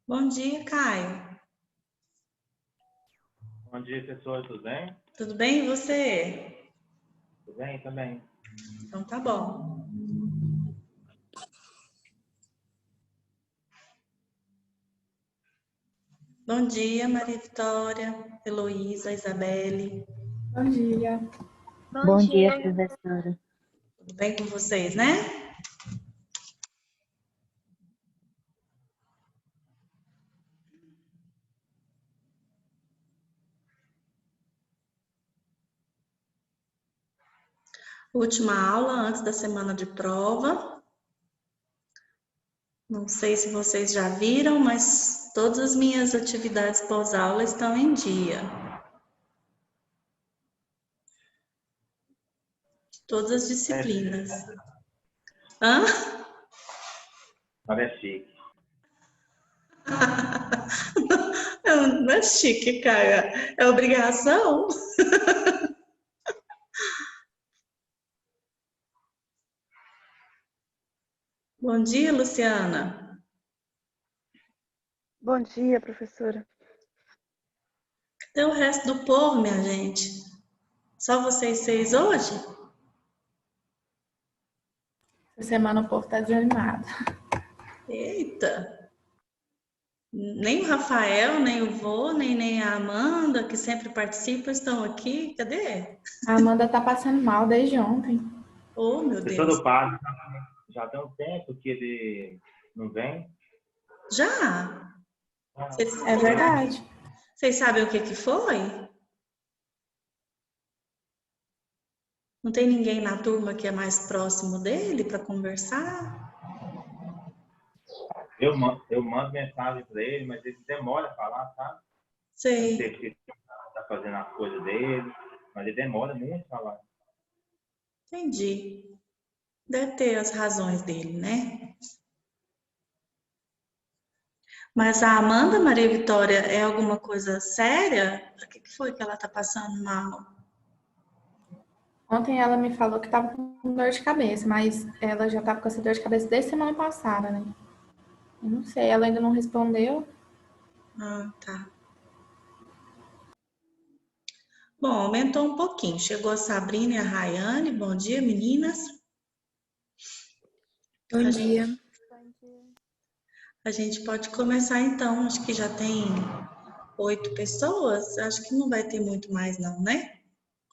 Bom dia, Caio. Bom dia, pessoal, tudo bem? Tudo bem e você? Tudo bem também. Então tá bom. Bom dia, Maria Vitória, Heloísa, Isabelle. Bom dia. Bom dia, professora. Tudo bem com vocês, né? Última aula antes da semana de prova. Não sei se vocês já viram, mas todas as minhas atividades pós-aula estão em dia. Todas as disciplinas. Hã? Parece chique. Não é chique, Caio. É obrigação. Bom dia, Luciana. Bom dia, professora. Cadê o resto do povo, minha gente? Só vocês seis hoje? Essa semana o povo tá desanimado. Eita! Nem o Rafael, nem o vô, nem a Amanda, que sempre participa, estão aqui. Cadê? A Amanda tá passando mal desde ontem. Oh, meu Professor Deus. do Padre, já tem um tempo que ele não vem. Já? É verdade. Vocês sabem o que foi? Não tem ninguém na turma que é mais próximo dele para conversar? Eu mando mensagem para ele, mas ele demora a falar, sabe? Sei. Não sei se ele está fazendo as coisas dele, mas ele demora muito a falar. Entendi. Deve ter as razões dele, né? Mas a Amanda Maria Vitória é alguma coisa séria? O que foi que ela está passando mal? Ontem ela me falou que tava com dor de cabeça, mas ela já tava com essa dor de cabeça desde semana passada, né? Eu não sei, ela ainda não respondeu. Ah, tá. Bom, aumentou um pouquinho. Chegou a Sabrina e a Rayane. Bom dia, meninas. Bom dia. A gente pode começar então. Acho que já tem 8 pessoas. Acho que não vai ter muito mais não, né?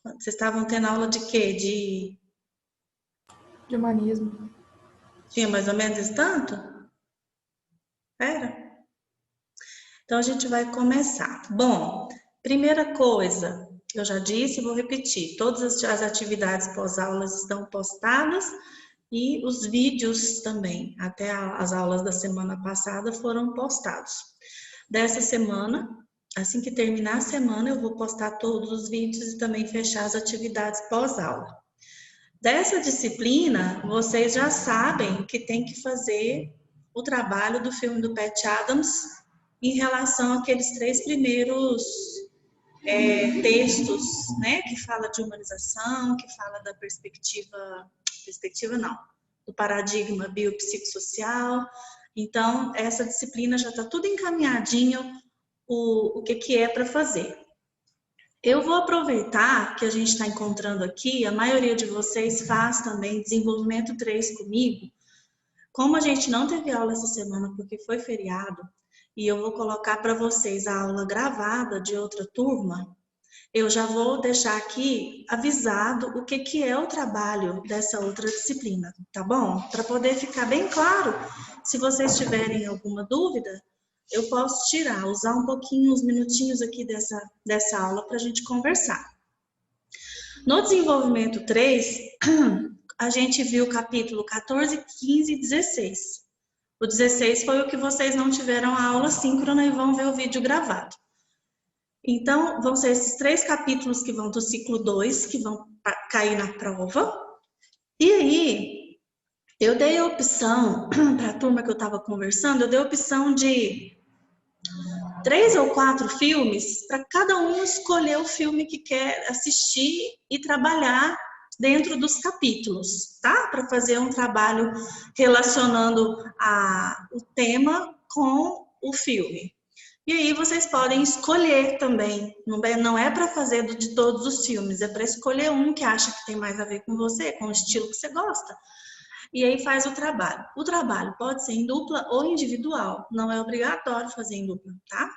Vocês estavam tendo aula de quê? De humanismo. Tinha mais ou menos esse tanto? Era? Então a gente vai começar. Bom, primeira coisa, eu já disse e vou repetir, todas as atividades pós-aulas estão postadas e os vídeos também, até as aulas da semana passada foram postados. Dessa semana, assim que terminar a semana, eu vou postar todos os vídeos e também fechar as atividades pós-aula. Dessa disciplina, vocês já sabem que tem que fazer o trabalho do filme do Pat Adams em relação àqueles 3 primeiros textos, né, que fala de humanização, que fala da perspectiva não, do paradigma biopsicossocial. Então, essa disciplina já está tudo encaminhadinho, o que é para fazer. Eu vou aproveitar que a gente está encontrando aqui, a maioria de vocês faz também desenvolvimento 3 comigo. Como a gente não teve aula essa semana porque foi feriado, e eu vou colocar para vocês a aula gravada de outra turma, eu já vou deixar aqui avisado o que é o trabalho dessa outra disciplina, tá bom? Para poder ficar bem claro, se vocês tiverem alguma dúvida, eu posso tirar, usar um pouquinho, uns minutinhos aqui dessa aula para a gente conversar. No desenvolvimento 3, a gente viu o capítulo 14, 15 e 16. O 16 foi o que vocês não tiveram a aula síncrona e vão ver o vídeo gravado. Então, vão ser esses 3 capítulos que vão do ciclo 2, que vão cair na prova. E aí, eu dei a opção, para a turma que eu estava conversando, eu dei a opção de 3 ou 4 filmes, para cada um escolher o filme que quer assistir e trabalhar dentro dos capítulos, tá? Para fazer um trabalho relacionando o tema com o filme. E aí vocês podem escolher também, não é para fazer de todos os filmes, é para escolher um que acha que tem mais a ver com você, com o estilo que você gosta. E aí faz o trabalho. O trabalho pode ser em dupla ou individual, não é obrigatório fazer em dupla, tá?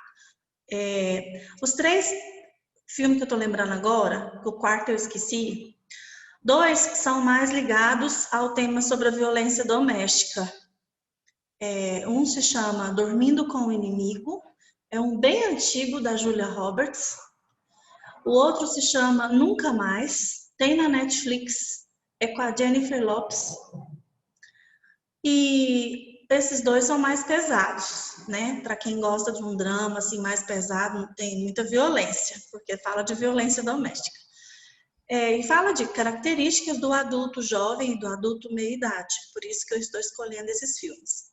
Os 3 filmes que eu tô lembrando agora, o quarto eu esqueci, 2 são mais ligados ao tema sobre a violência doméstica. Um se chama Dormindo com o Inimigo, é um bem antigo da Julia Roberts. O outro se chama Nunca Mais, tem na Netflix, é com a Jennifer Lopez. E esses 2 são mais pesados, né? Para quem gosta de um drama assim mais pesado, não tem muita violência, porque fala de violência doméstica. E fala de características do adulto jovem e do adulto meia-idade, por isso que eu estou escolhendo esses filmes.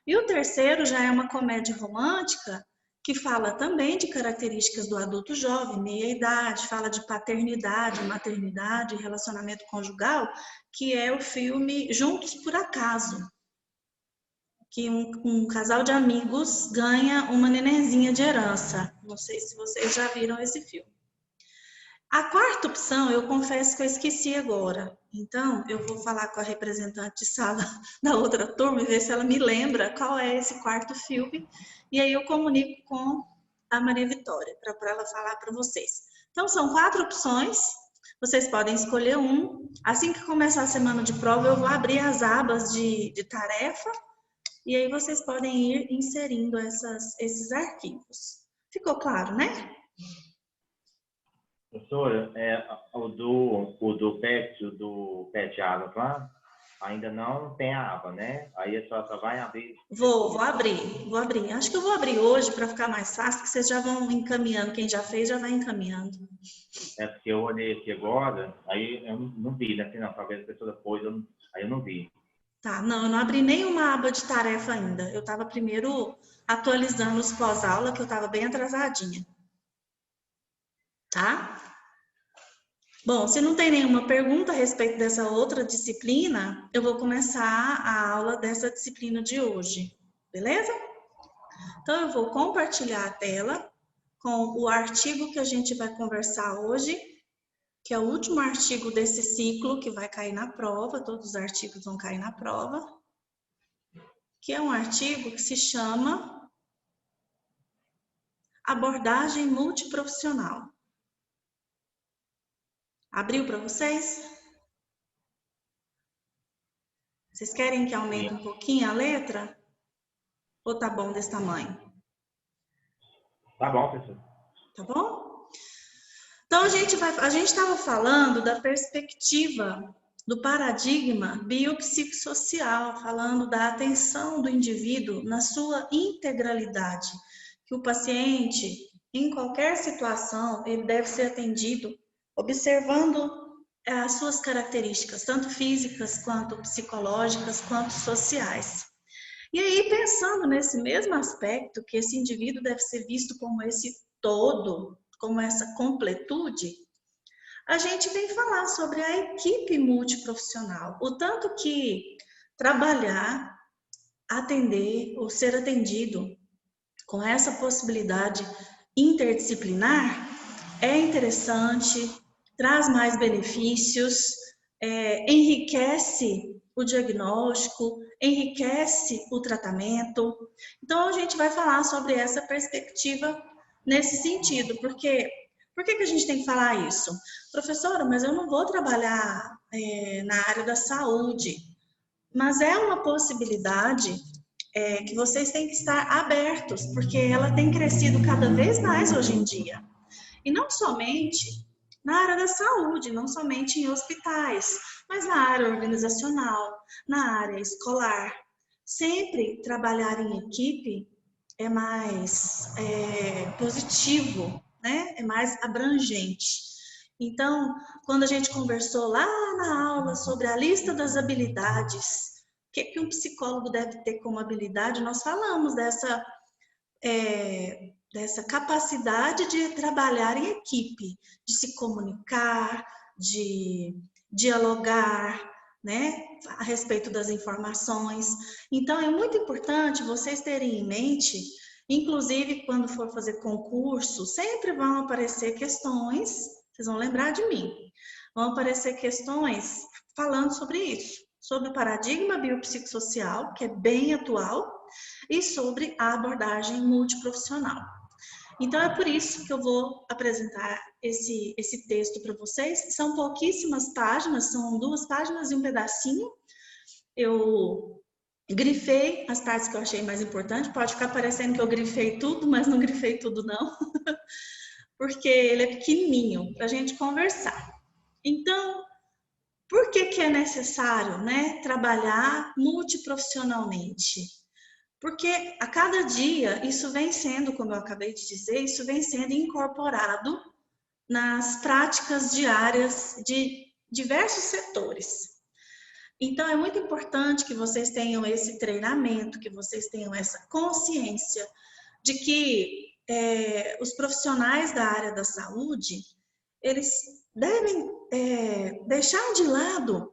E o terceiro já é uma comédia romântica, que fala também de características do adulto jovem, meia-idade, fala de paternidade, maternidade, relacionamento conjugal, que é o filme Juntos por Acaso, que um casal de amigos ganha uma nenenzinha de herança. Não sei se vocês já viram esse filme. A quarta opção, eu confesso que eu esqueci agora. Então, eu vou falar com a representante de sala da outra turma e ver se ela me lembra qual é esse quarto filme. E aí eu comunico com a Maria Vitória, para ela falar para vocês. Então, são 4 opções. Vocês podem escolher um. Assim que começar a semana de prova, eu vou abrir as abas de tarefa. E aí vocês podem ir inserindo esses arquivos. Ficou claro, né? Professora, o do PET Água lá, ainda não tem a aba, né? Aí a senhora só vai abrir. Vou abrir. Acho que eu vou abrir hoje para ficar mais fácil, que vocês já vão encaminhando. Quem já fez já vai encaminhando. Porque eu olhei aqui agora, aí eu não vi, né? Não, talvez a pessoa depois, aí eu não vi. Tá, não, eu não abri nenhuma aba de tarefa ainda. Eu estava primeiro atualizando os pós-aula, que eu estava bem atrasadinha. Tá? Bom, se não tem nenhuma pergunta a respeito dessa outra disciplina, eu vou começar a aula dessa disciplina de hoje, beleza? Então, eu vou compartilhar a tela com o artigo que a gente vai conversar hoje, que é o último artigo desse ciclo que vai cair na prova, todos os artigos vão cair na prova, que é um artigo que se chama Abordagem Multiprofissional. Abriu para vocês? Vocês querem que aumente um pouquinho a letra? Ou tá bom desse tamanho? Tá bom, professor. Tá bom? Então, a gente estava falando da perspectiva do paradigma biopsicossocial, falando da atenção do indivíduo na sua integralidade, que o paciente, em qualquer situação, ele deve ser atendido observando as suas características, tanto físicas, quanto psicológicas, quanto sociais. E aí, pensando nesse mesmo aspecto, que esse indivíduo deve ser visto como esse todo, como essa completude, a gente vem falar sobre a equipe multiprofissional. O tanto que trabalhar, atender ou ser atendido com essa possibilidade interdisciplinar é interessante, traz mais benefícios, enriquece o diagnóstico, enriquece o tratamento. Então, a gente vai falar sobre essa perspectiva nesse sentido, porque por que a gente tem que falar isso? Professora, mas eu não vou trabalhar na área da saúde, mas é uma possibilidade que vocês têm que estar abertos, porque ela tem crescido cada vez mais hoje em dia. E não somente na área da saúde, não somente em hospitais, mas na área organizacional, na área escolar. Sempre trabalhar em equipe é mais positivo, né? É mais abrangente. Então, quando a gente conversou lá na aula sobre a lista das habilidades, o que um psicólogo deve ter como habilidade, nós falamos dessa capacidade de trabalhar em equipe, de se comunicar, de dialogar, né, a respeito das informações. Então, é muito importante vocês terem em mente Inclusive, quando for fazer concurso, sempre vão aparecer questões, vocês vão lembrar de mim, vão aparecer questões falando sobre isso, sobre o paradigma biopsicossocial, que é bem atual, e sobre a abordagem multiprofissional. Então, é por isso que eu vou apresentar esse texto para vocês. São pouquíssimas páginas, são 2 páginas e um pedacinho. Eu grifei as partes que eu achei mais importantes. Pode ficar parecendo que eu grifei tudo, mas não grifei tudo, não. Porque ele é pequenininho para a gente conversar. Então, por que é necessário, né, trabalhar multiprofissionalmente? Porque a cada dia isso vem sendo, como eu acabei de dizer, isso vem sendo incorporado nas práticas diárias de diversos setores. Então, é muito importante que vocês tenham esse treinamento, que vocês tenham essa consciência de que os profissionais da área da saúde, eles devem deixar de lado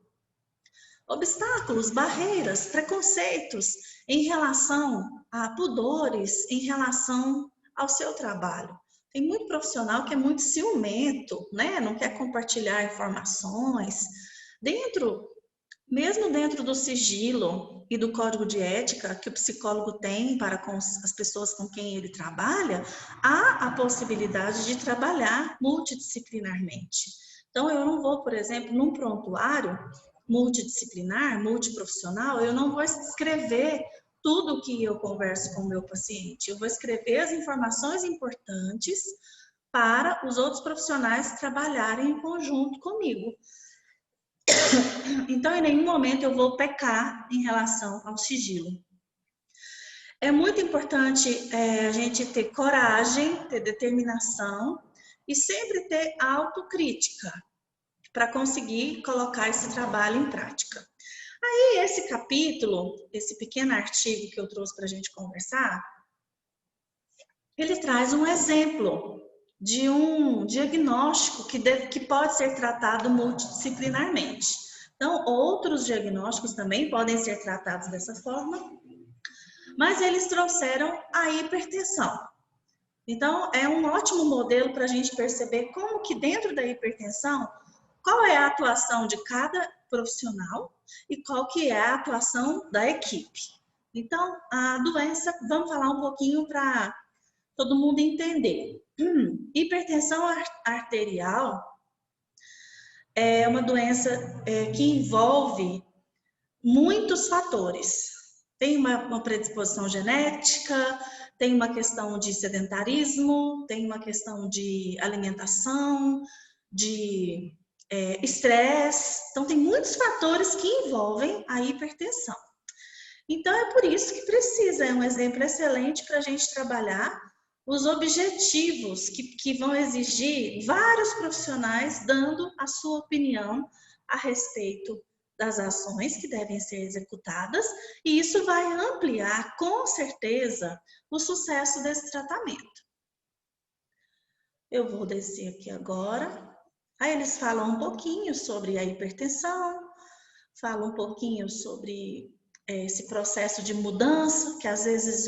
obstáculos, barreiras, preconceitos em relação a pudores, em relação ao seu trabalho. Tem muito profissional que é muito ciumento, né? Não quer compartilhar informações. Mesmo dentro do sigilo e do código de ética que o psicólogo tem para com as pessoas com quem ele trabalha, há a possibilidade de trabalhar multidisciplinarmente. Então, eu não vou, por exemplo, num prontuário multidisciplinar, multiprofissional, eu não vou escrever tudo que eu converso com o meu paciente. Eu vou escrever as informações importantes para os outros profissionais trabalharem em conjunto comigo. Então, em nenhum momento eu vou pecar em relação ao sigilo. É muito importante a gente ter coragem, ter determinação e sempre ter autocrítica para conseguir colocar esse trabalho em prática. Aí, esse capítulo, esse pequeno artigo que eu trouxe para a gente conversar, ele traz um exemplo de um diagnóstico que pode ser tratado multidisciplinarmente. Então, outros diagnósticos também podem ser tratados dessa forma, mas eles trouxeram a hipertensão. Então, é um ótimo modelo para a gente perceber como que dentro da hipertensão, qual é a atuação de cada profissional e qual que é a atuação da equipe. Então, a doença, vamos falar um pouquinho para todo mundo entender. Hipertensão arterial é uma doença que envolve muitos fatores. Tem uma predisposição genética, tem uma questão de sedentarismo, tem uma questão de alimentação, de estresse. Então, tem muitos fatores que envolvem a hipertensão. Então, é por isso que precisa, é um exemplo excelente para a gente trabalhar os objetivos que vão exigir vários profissionais dando a sua opinião a respeito das ações que devem ser executadas, e isso vai ampliar, com certeza, o sucesso desse tratamento. Eu vou descer aqui agora. Aí eles falam um pouquinho sobre a hipertensão, falam um pouquinho sobre esse processo de mudança, que às vezes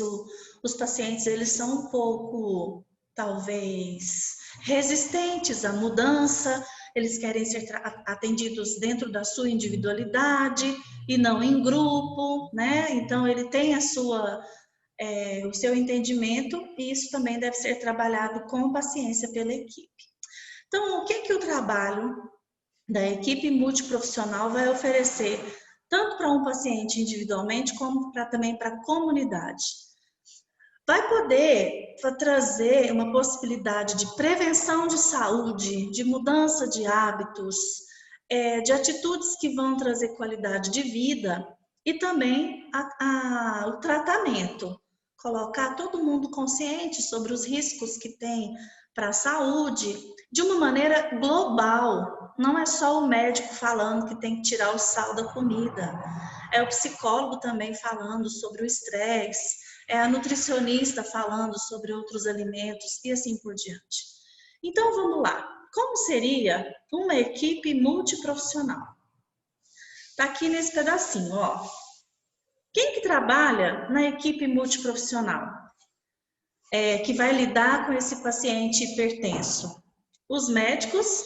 os pacientes eles são um pouco, talvez, resistentes à mudança, eles querem ser atendidos dentro da sua individualidade e não em grupo, né? Então, ele tem o seu entendimento e isso também deve ser trabalhado com paciência pela equipe. Então, o que o trabalho da equipe multiprofissional vai oferecer, tanto para um paciente individualmente, como também para a comunidade? Vai poder trazer uma possibilidade de prevenção de saúde, de mudança de hábitos, de atitudes que vão trazer qualidade de vida e também o tratamento. Colocar todo mundo consciente sobre os riscos que tem para a saúde de uma maneira global. Não é só o médico falando que tem que tirar o sal da comida. É o psicólogo também falando sobre o estresse. É a nutricionista falando sobre outros alimentos e assim por diante. Então, vamos lá. Como seria uma equipe multiprofissional? Está aqui nesse pedacinho, ó. Quem que trabalha na equipe multiprofissional? que vai lidar com esse paciente hipertenso? Os médicos,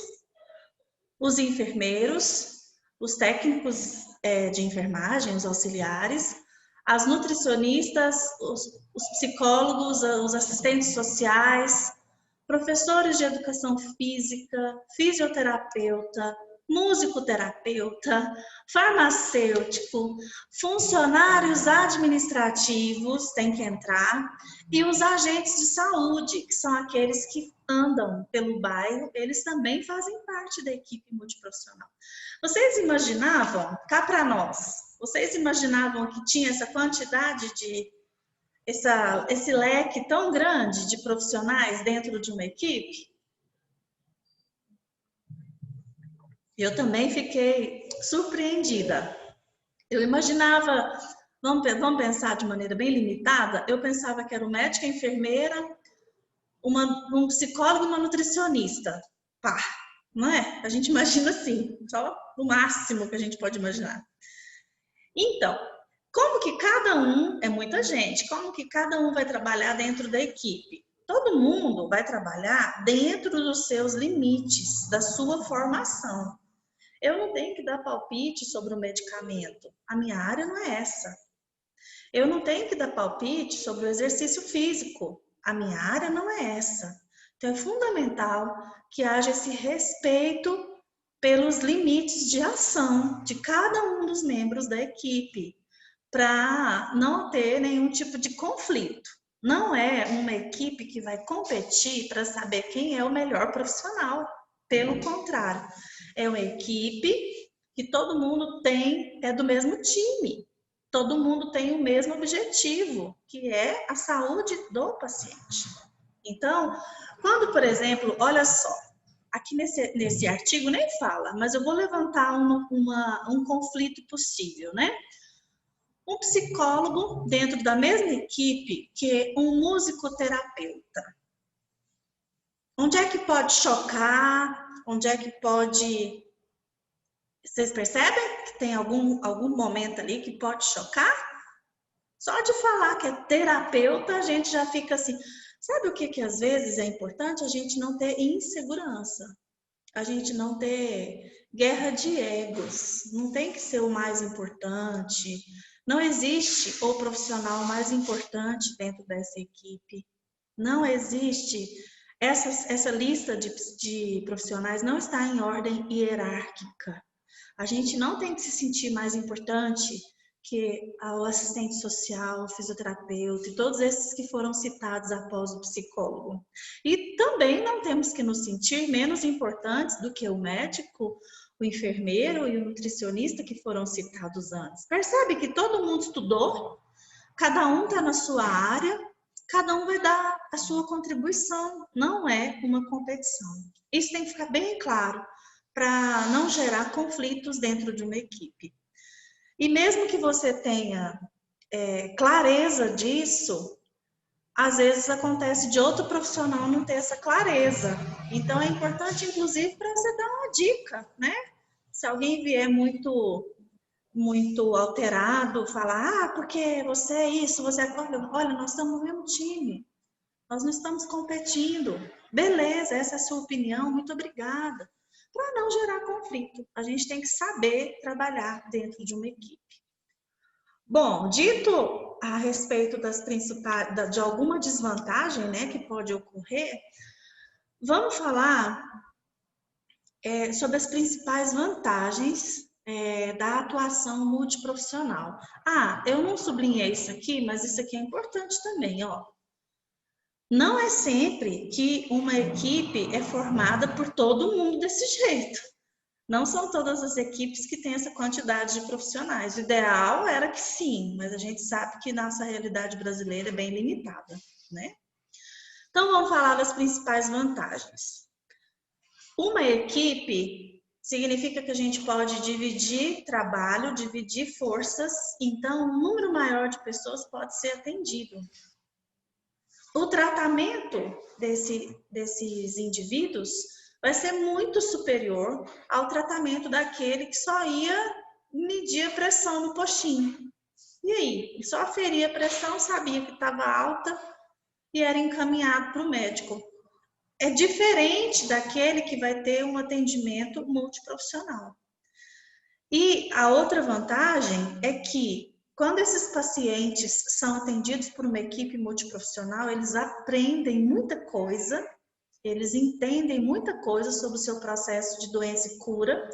os enfermeiros, os técnicos de enfermagem, os auxiliares, as nutricionistas, os psicólogos, os assistentes sociais, professores de educação física, fisioterapeuta, musicoterapeuta, farmacêutico, funcionários administrativos têm que entrar, e os agentes de saúde, que são aqueles que andam pelo bairro, eles também fazem parte da equipe multiprofissional. Vocês imaginavam, cá para nós, vocês imaginavam que tinha essa quantidade esse leque tão grande de profissionais dentro de uma equipe? Eu também fiquei surpreendida. Eu imaginava, vamos pensar de maneira bem limitada, eu pensava que era um médico, enfermeira, um psicólogo e uma nutricionista. Pá, não é? A gente imagina assim, só o máximo que a gente pode imaginar. Então, como que cada um, é muita gente, como que cada um vai trabalhar dentro da equipe? Todo mundo vai trabalhar dentro dos seus limites, da sua formação. Eu não tenho que dar palpite sobre o medicamento, a minha área não é essa. Eu não tenho que dar palpite sobre o exercício físico, a minha área não é essa. Então é fundamental que haja esse respeito pelos limites de ação de cada um dos membros da equipe, para não ter nenhum tipo de conflito. Não é uma equipe que vai competir para saber quem é o melhor profissional. Pelo contrário, é uma equipe que todo mundo é do mesmo time. Todo mundo tem o mesmo objetivo, que é a saúde do paciente. Então, quando, por exemplo, olha só, aqui nesse artigo nem fala, mas eu vou levantar um conflito possível, né? Um psicólogo dentro da mesma equipe que um musicoterapeuta. Onde é que pode chocar? Onde é que pode... Vocês percebem que tem algum momento ali que pode chocar? Só de falar que é terapeuta, a gente já fica assim... Sabe o que às vezes é importante? A gente não ter insegurança. A gente não ter guerra de egos. Não tem que ser o mais importante. Não existe o profissional mais importante dentro dessa equipe. Não existe. Essa lista de profissionais não está em ordem hierárquica. A gente não tem que se sentir mais importante que o assistente social, o fisioterapeuta e todos esses que foram citados após o psicólogo. E também não temos que nos sentir menos importantes do que o médico, o enfermeiro e o nutricionista que foram citados antes. Percebe que todo mundo estudou, cada um está na sua área, cada um vai dar a sua contribuição, não é uma competição. Isso tem que ficar bem claro para não gerar conflitos dentro de uma equipe. E mesmo que você tenha clareza disso, às vezes acontece de outro profissional não ter essa clareza. Então é importante, inclusive, para você dar uma dica, né? Se alguém vier muito alterado, falar, porque você é isso, você é aquilo. Olha, nós estamos no mesmo time, nós não estamos competindo. Beleza, essa é a sua opinião, muito obrigada. Para não gerar conflito, a gente tem que saber trabalhar dentro de uma equipe. Bom, dito a respeito das principais, de alguma desvantagem, né, que pode ocorrer, vamos falar sobre as principais vantagens da atuação multiprofissional. Eu não sublinhei isso aqui, mas isso aqui é importante também, ó. Não é sempre que uma equipe é formada por todo mundo desse jeito. Não são todas as equipes que têm essa quantidade de profissionais. O ideal era que sim, mas a gente sabe que nossa realidade brasileira é bem limitada, né? Então, vamos falar das principais vantagens. Uma equipe significa que a gente pode dividir trabalho, dividir forças, então um número maior de pessoas pode ser atendido. O tratamento desses indivíduos vai ser muito superior ao tratamento daquele que só ia medir a pressão no postinho. E aí? Só aferia a pressão, sabia que estava alta, e era encaminhado para o médico. É diferente daquele que vai ter um atendimento multiprofissional. E a outra vantagem é que, quando esses pacientes são atendidos por uma equipe multiprofissional, eles aprendem muita coisa, eles entendem muita coisa sobre o seu processo de doença e cura,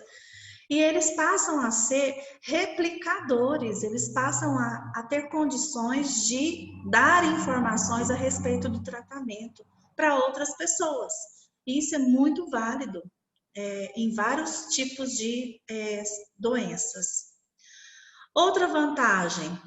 e eles passam a ser replicadores, eles passam a ter condições de dar informações a respeito do tratamento para outras pessoas. E isso é muito válido em vários tipos de doenças. Outra vantagem,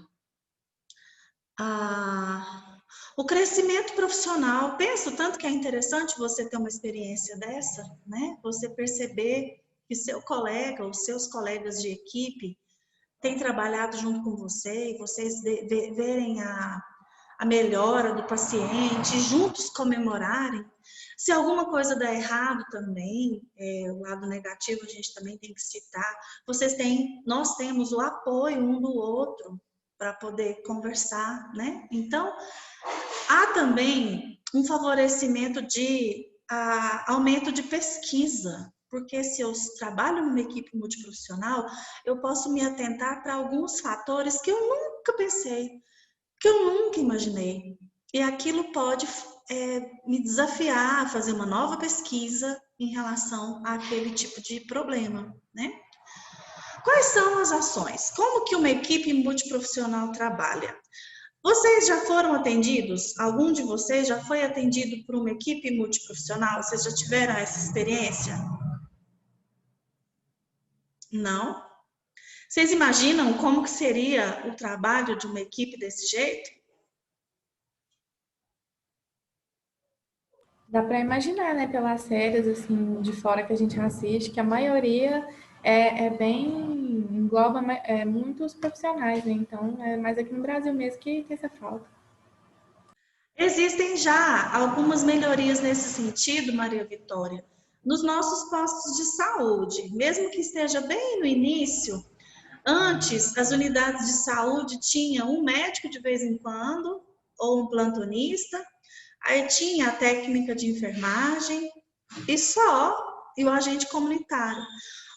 o crescimento profissional. Penso tanto que é interessante você ter uma experiência dessa, né? Você perceber que seu colega ou seus colegas de equipe têm trabalhado junto com você e vocês verem a melhora do paciente, juntos comemorarem. Se alguma coisa der errado também, o lado negativo a gente também tem que citar, nós temos o apoio um do outro para poder conversar, né? Então, há também um favorecimento de aumento de pesquisa, porque se eu trabalho numa equipe multiprofissional, eu posso me atentar para alguns fatores que eu nunca pensei, que eu nunca imaginei. E aquilo pode me desafiar a fazer uma nova pesquisa em relação àquele tipo de problema, né? Quais são as ações? Como que uma equipe multiprofissional trabalha? Vocês já foram atendidos? Algum de vocês já foi atendido por uma equipe multiprofissional? Vocês já tiveram essa experiência? Não? Vocês imaginam como que seria o trabalho de uma equipe desse jeito? Dá para imaginar, né, pelas séries assim de fora que a gente assiste, que a maioria engloba muitos profissionais, né? Então é mais aqui no Brasil mesmo que tem essa falta. Existem já algumas melhorias nesse sentido, Maria Vitória, nos nossos postos de saúde, mesmo que esteja bem no início. Antes, as unidades de saúde tinham um médico de vez em quando, ou um plantonista, aí tinha a técnica de enfermagem e o agente comunitário.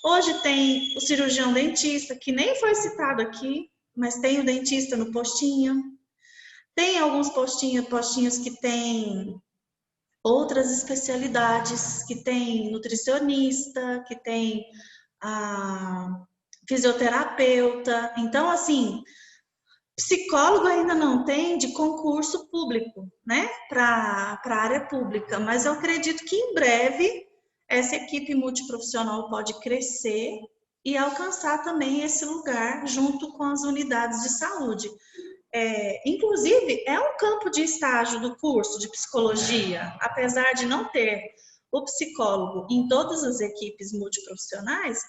Hoje tem o cirurgião dentista, que nem foi citado aqui, mas tem o dentista no postinho. Tem alguns postinhos que tem outras especialidades, que tem nutricionista, que tem fisioterapeuta. Então, assim, psicólogo ainda não tem de concurso público, né, para a área pública, mas eu acredito que em breve essa equipe multiprofissional pode crescer e alcançar também esse lugar junto com as unidades de saúde. Inclusive, é um campo de estágio do curso de psicologia, apesar de não ter o psicólogo em todas as equipes multiprofissionais.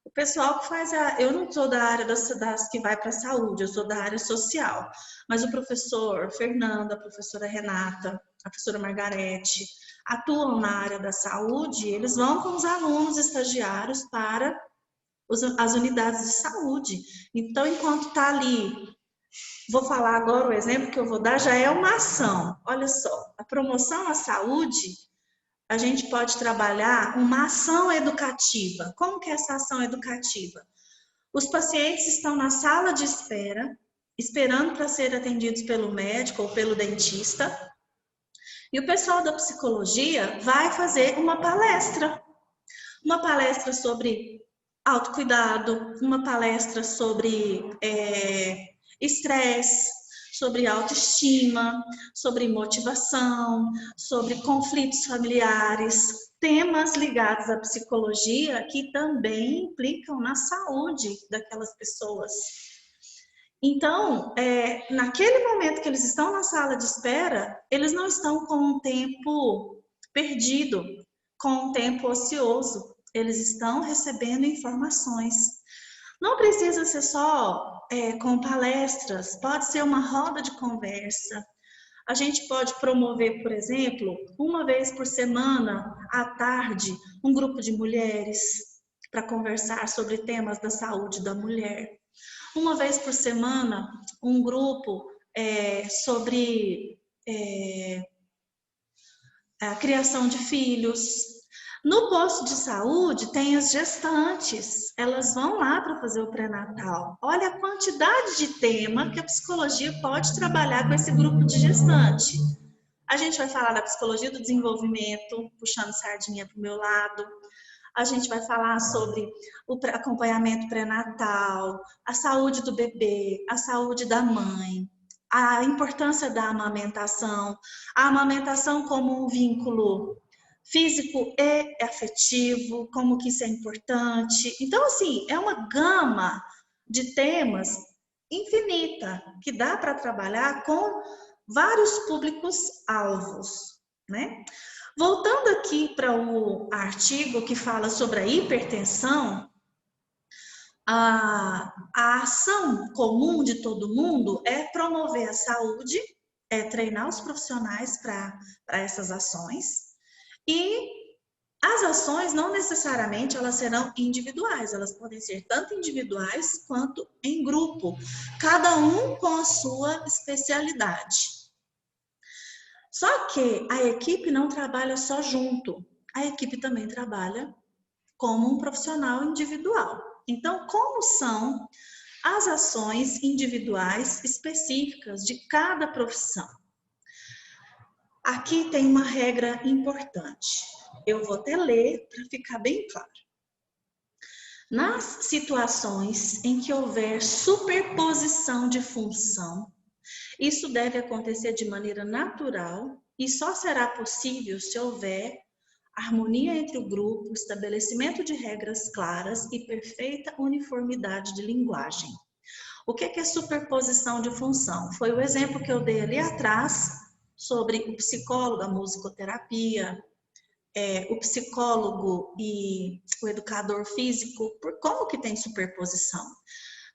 O pessoal que faz eu não sou da área das que vai para a saúde, eu sou da área social. Mas o professor Fernando, a professora Renata, a professora Margarete, atuam na área da saúde, eles vão com os alunos estagiários para as unidades de saúde. Então, enquanto está ali, vou falar agora o exemplo que eu vou dar, já é uma ação. Olha só, a promoção à saúde, a gente pode trabalhar uma ação educativa. Como que é essa ação educativa? Os pacientes estão na sala de espera, esperando para ser atendidos pelo médico ou pelo dentista, e o pessoal da psicologia vai fazer uma palestra sobre autocuidado, uma palestra sobre estresse, sobre autoestima, sobre motivação, sobre conflitos familiares, temas ligados à psicologia que também implicam na saúde daquelas pessoas. Então, naquele momento que eles estão na sala de espera, eles não estão com um tempo perdido, com um tempo ocioso, eles estão recebendo informações. Não precisa ser só com palestras, pode ser uma roda de conversa. A gente pode promover, por exemplo, uma vez por semana, à tarde, um grupo de mulheres para conversar sobre temas da saúde da mulher. Uma vez por semana, um grupo sobre a criação de filhos. No posto de saúde tem as gestantes, elas vão lá para fazer o pré-natal. Olha a quantidade de tema que a psicologia pode trabalhar com esse grupo de gestante. A gente vai falar da psicologia do desenvolvimento, puxando sardinha para o meu lado. A gente vai falar sobre o acompanhamento pré-natal, a saúde do bebê, a saúde da mãe, a importância da amamentação, a amamentação como um vínculo físico e afetivo, como que isso é importante. Então, assim, é uma gama de temas infinita que dá para trabalhar com vários públicos-alvos, né? Voltando aqui para o artigo que fala sobre a hipertensão, a ação comum de todo mundo é promover a saúde, é treinar os profissionais para essas ações, e as ações não necessariamente elas serão individuais, elas podem ser tanto individuais quanto em grupo, cada um com a sua especialidade. Só que a equipe não trabalha só junto, a equipe também trabalha como um profissional individual. Então, como são as ações individuais específicas de cada profissão? Aqui tem uma regra importante. Eu vou até ler para ficar bem claro. Nas situações em que houver superposição de função, isso deve acontecer de maneira natural e só será possível se houver harmonia entre o grupo, estabelecimento de regras claras e perfeita uniformidade de linguagem. O que é superposição de função? Foi o exemplo que eu dei ali atrás sobre o psicólogo, a musicoterapia, o psicólogo e o educador físico, por como que tem superposição?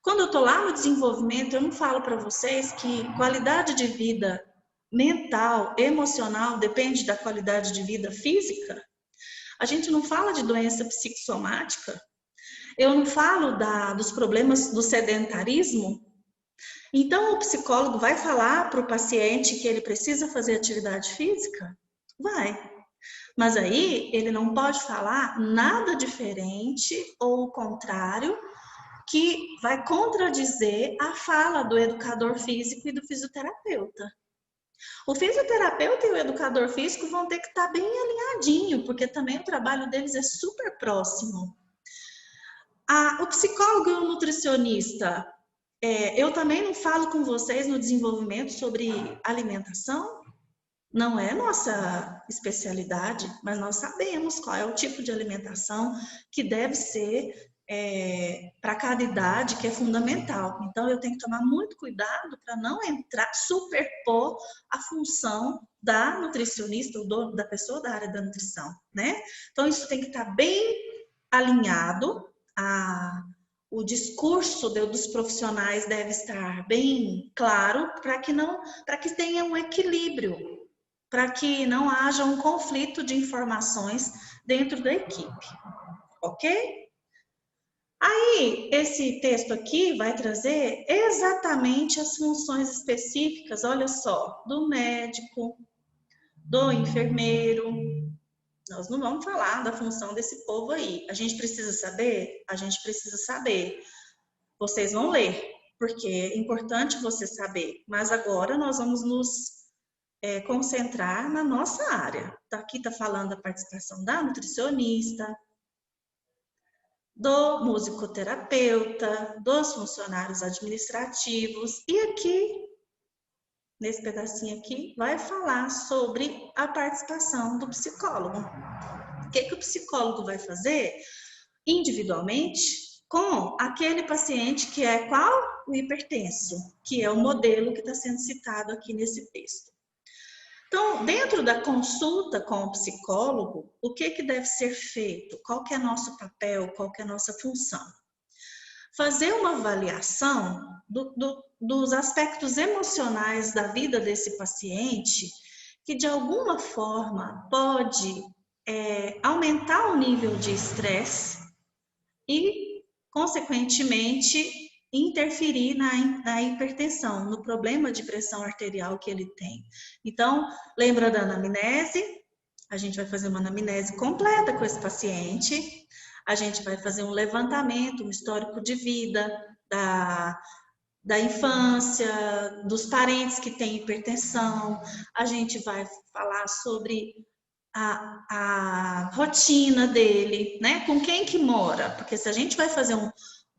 Quando eu estou lá no desenvolvimento, eu não falo para vocês que qualidade de vida mental, emocional, depende da qualidade de vida física? A gente não fala de doença psicossomática? Eu não falo dos problemas do sedentarismo? Então, o psicólogo vai falar para o paciente que ele precisa fazer atividade física? Vai. Mas aí, ele não pode falar nada diferente ou o contrário, que vai contradizer a fala do educador físico e do fisioterapeuta. O fisioterapeuta e o educador físico vão ter que estar bem alinhadinho, porque também o trabalho deles é super próximo. O psicólogo e o nutricionista, eu também não falo com vocês no desenvolvimento sobre alimentação, não é nossa especialidade, mas nós sabemos qual é o tipo de alimentação que deve ser para cada idade, que é fundamental. Então, eu tenho que tomar muito cuidado para não superpor a função da nutricionista ou da pessoa da área da nutrição, né? Então, isso tem que estar bem alinhado, o discurso dos profissionais deve estar bem claro para que tenha um equilíbrio, para que não haja um conflito de informações dentro da equipe, ok? Aí, esse texto aqui vai trazer exatamente as funções específicas, olha só, do médico, do enfermeiro. Nós não vamos falar da função desse povo aí. A gente precisa saber? A gente precisa saber. Vocês vão ler, porque é importante você saber. Mas agora nós vamos nos concentrar na nossa área. Aqui está falando da participação da nutricionista, do musicoterapeuta, dos funcionários administrativos. E aqui, nesse pedacinho aqui, vai falar sobre a participação do psicólogo. O que o psicólogo vai fazer individualmente com aquele paciente que é qual? O hipertenso, que é o modelo que está sendo citado aqui nesse texto. Então, dentro da consulta com o psicólogo, o que deve ser feito? Qual que é nosso papel? Qual que é a nossa função? Fazer uma avaliação dos aspectos emocionais da vida desse paciente que, de alguma forma, pode aumentar o nível de estresse e, consequentemente, interferir na hipertensão, no problema de pressão arterial que ele tem. Então, lembra da anamnese? A gente vai fazer uma anamnese completa com esse paciente, a gente vai fazer um levantamento, um histórico de vida da infância, dos parentes que têm hipertensão, a gente vai falar sobre a rotina dele, né? Com quem que mora, porque se a gente vai fazer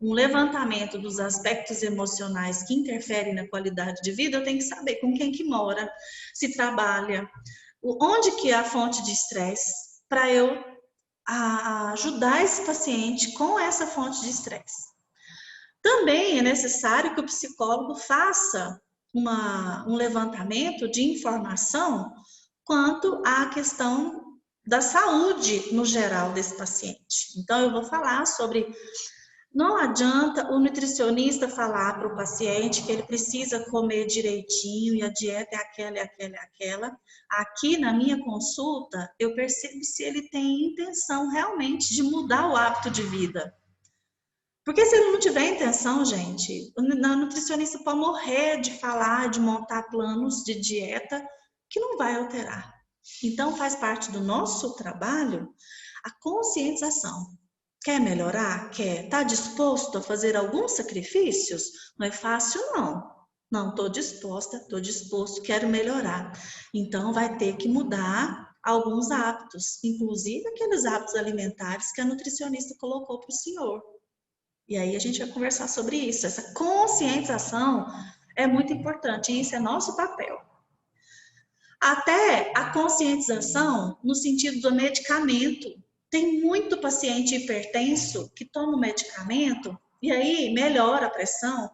um levantamento dos aspectos emocionais que interferem na qualidade de vida, eu tenho que saber com quem que mora, se trabalha, onde que é a fonte de estresse, para eu ajudar esse paciente com essa fonte de estresse. Também é necessário que o psicólogo faça um levantamento de informação quanto à questão da saúde no geral desse paciente. Então, eu vou falar sobre... Não adianta o nutricionista falar para o paciente que ele precisa comer direitinho e a dieta é aquela, é aquela, é aquela. Aqui na minha consulta, eu percebo se ele tem intenção realmente de mudar o hábito de vida. Porque se ele não tiver intenção, gente, o nutricionista pode morrer de falar, de montar planos de dieta que não vai alterar. Então, faz parte do nosso trabalho a conscientização. Quer melhorar? Quer? Está disposto a fazer alguns sacrifícios? Não é fácil, não. Não, estou disposta, estou disposto, quero melhorar. Então, vai ter que mudar alguns hábitos, inclusive aqueles hábitos alimentares que a nutricionista colocou para o senhor. E aí a gente vai conversar sobre isso. Essa conscientização é muito importante e isso é nosso papel. Até a conscientização no sentido do medicamento. Tem muito paciente hipertenso que toma o medicamento e aí melhora a pressão.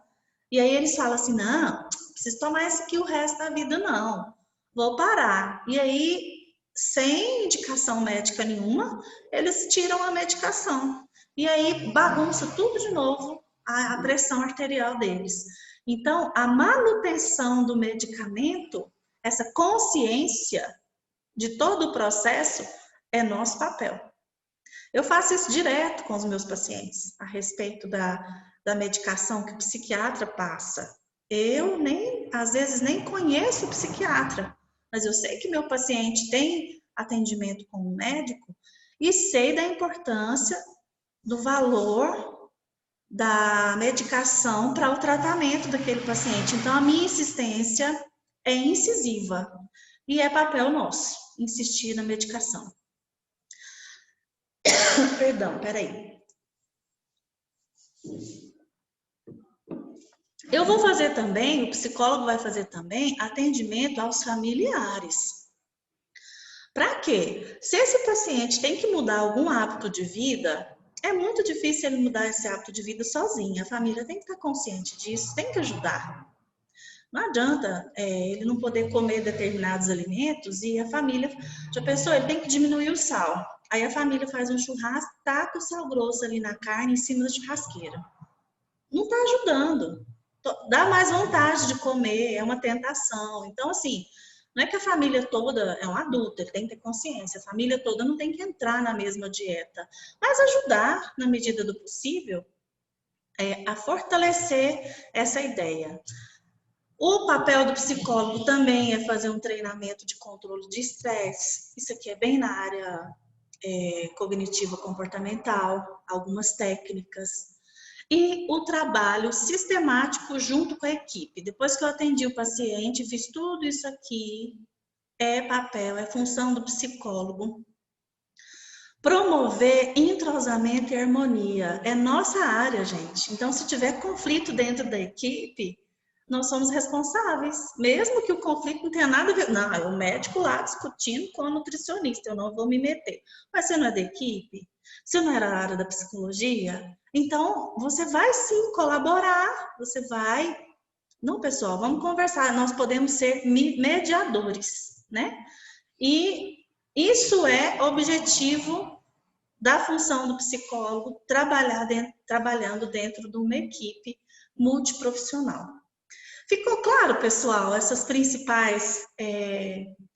E aí eles falam assim, não, preciso tomar esse aqui o resto da vida, não. Vou parar. E aí, sem indicação médica nenhuma, eles tiram a medicação. E aí bagunça tudo de novo a pressão arterial deles. Então, a manutenção do medicamento, essa consciência de todo o processo, é nosso papel. Eu faço isso direto com os meus pacientes, a respeito da medicação que o psiquiatra passa. Eu às vezes nem conheço o psiquiatra, mas eu sei que meu paciente tem atendimento com um médico e sei da importância do valor da medicação para o tratamento daquele paciente. Então, a minha insistência é incisiva e é papel nosso insistir na medicação. Perdão, peraí. Eu vou fazer também, o psicólogo vai fazer também atendimento aos familiares. Para quê? Se esse paciente tem que mudar algum hábito de vida, é muito difícil ele mudar esse hábito de vida sozinho. A família tem que estar consciente disso, tem que ajudar. Não adianta ele não poder comer determinados alimentos e a família... Já pensou? Ele tem que diminuir o sal. Aí a família faz um churrasco, taca o sal grosso ali na carne em cima da churrasqueira. Não está ajudando. Dá mais vontade de comer, é uma tentação. Então, assim, não é que a família toda é um adulto, ele tem que ter consciência. A família toda não tem que entrar na mesma dieta. Mas ajudar, na medida do possível, a fortalecer essa ideia. O papel do psicólogo também é fazer um treinamento de controle de estresse. Isso aqui é bem na área cognitiva comportamental, algumas técnicas. E o trabalho sistemático junto com a equipe. Depois que eu atendi o paciente, fiz tudo isso aqui, é função do psicólogo. Promover entrosamento e harmonia. É nossa área, gente. Então, se tiver conflito dentro da equipe, nós somos responsáveis. Mesmo que o conflito não tenha nada a ver. Não, é o médico lá discutindo com o nutricionista, eu não vou me meter. Mas você não é da equipe? Você não era da área da psicologia? Então, você vai sim colaborar, você vai... Não, pessoal, vamos conversar, nós podemos ser mediadores, né? E isso é objetivo da função do psicólogo, trabalhando dentro de uma equipe multiprofissional. Ficou claro, pessoal, essas principais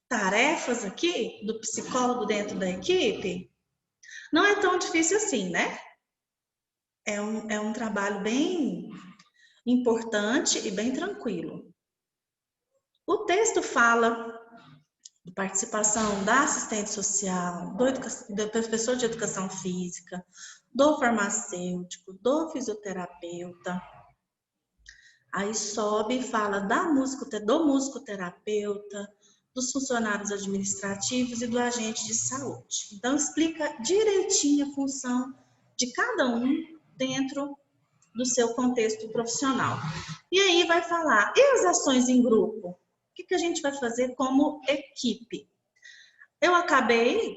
tarefas aqui do psicólogo dentro da equipe? Não é tão difícil assim, né? É um trabalho bem importante e bem tranquilo. O texto fala de participação da assistente social, do professor de educação física, do farmacêutico, do fisioterapeuta. Aí sobe e fala do musicoterapeuta, dos funcionários administrativos e do agente de saúde. Então, explica direitinho a função de cada um dentro do seu contexto profissional. E aí vai falar, e as ações em grupo? O que a gente vai fazer como equipe? Eu acabei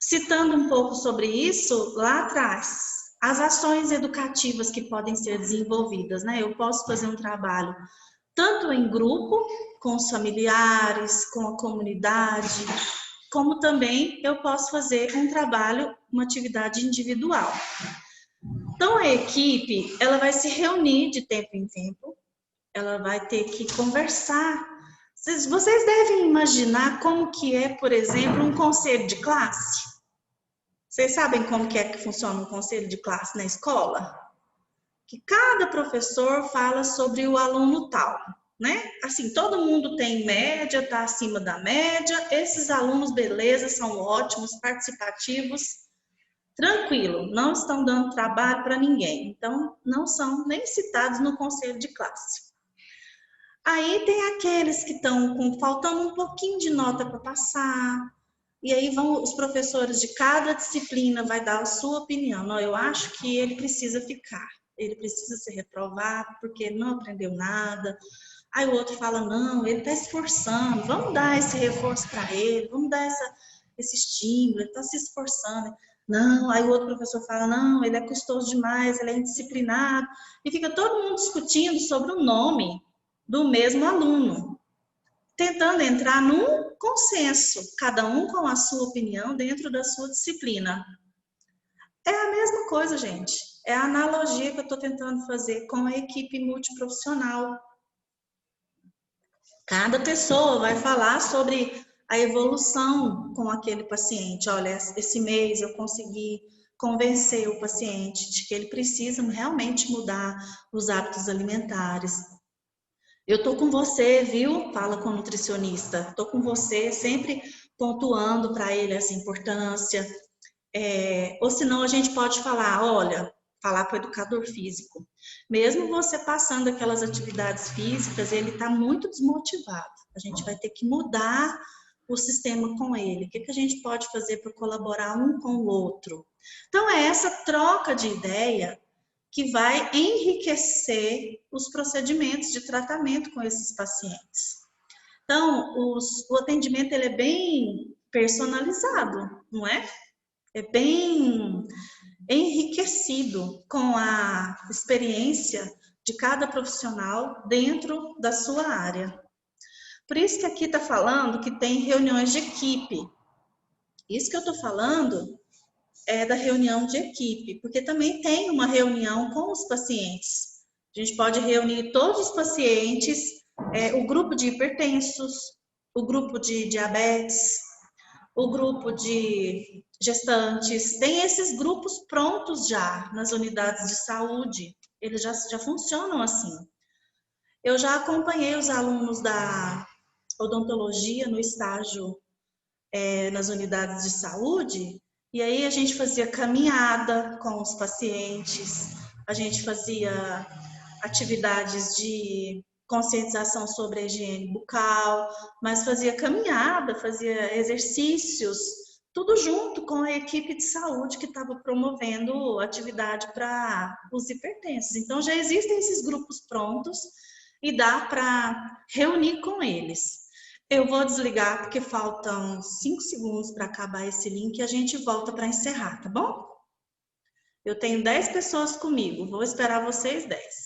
citando um pouco sobre isso lá atrás. As ações educativas que podem ser desenvolvidas, né? Eu posso fazer um trabalho tanto em grupo, com os familiares, com a comunidade, como também eu posso fazer um trabalho, uma atividade individual. Então, a equipe, ela vai se reunir de tempo em tempo, ela vai ter que conversar. Vocês devem imaginar como que é, por exemplo, um conselho de classe. Vocês sabem como que é que funciona um conselho de classe na escola? Que cada professor fala sobre o aluno tal, né? Assim, todo mundo tem média, está acima da média, esses alunos, beleza, são ótimos, participativos, tranquilo, não estão dando trabalho para ninguém, então não são nem citados no conselho de classe. Aí tem aqueles que estão faltando um pouquinho de nota para passar, e aí vão os professores de cada disciplina vai dar a sua opinião. Não, eu acho que ele precisa ficar, ele precisa ser reprovado porque ele não aprendeu nada. Aí o outro fala, não, ele está esforçando, vamos dar esse reforço para ele, vamos dar esse estímulo, ele está se esforçando. Não, aí o outro professor fala, não, ele é custoso demais, ele é indisciplinado. E fica todo mundo discutindo sobre o nome do mesmo aluno, tentando entrar num consenso, cada um com a sua opinião dentro da sua disciplina. É a mesma coisa, gente. É a analogia que eu estou tentando fazer com a equipe multiprofissional. Cada pessoa vai falar sobre a evolução com aquele paciente. Olha, esse mês eu consegui convencer o paciente de que ele precisa realmente mudar os hábitos alimentares. Eu tô com você, viu? Fala com o nutricionista. Tô com você, sempre pontuando para ele essa importância. Ou senão a gente pode falar, olha, falar para o educador físico. Mesmo você passando aquelas atividades físicas, ele está muito desmotivado. A gente vai ter que mudar o sistema com ele. O que a gente pode fazer para colaborar um com o outro? Então, é essa troca de ideia que vai enriquecer os procedimentos de tratamento com esses pacientes. Então, o atendimento ele é bem personalizado, não é? É bem enriquecido com a experiência de cada profissional dentro da sua área. Por isso que aqui está falando que tem reuniões de equipe. Isso que eu estou falando é da reunião de equipe, porque também tem uma reunião com os pacientes. A gente pode reunir todos os pacientes, o grupo de hipertensos, o grupo de diabetes, o grupo de gestantes. Tem esses grupos prontos já nas unidades de saúde, eles já funcionam assim. Eu já acompanhei os alunos da odontologia no estágio nas unidades de saúde, e aí a gente fazia caminhada com os pacientes, a gente fazia atividades de conscientização sobre a higiene bucal, mas fazia caminhada, fazia exercícios, tudo junto com a equipe de saúde que estava promovendo atividade para os hipertensos. Então já existem esses grupos prontos e dá para reunir com eles. Eu vou desligar porque faltam 5 segundos para acabar esse link e a gente volta para encerrar, tá bom? Eu tenho 10 pessoas comigo, vou esperar vocês 10.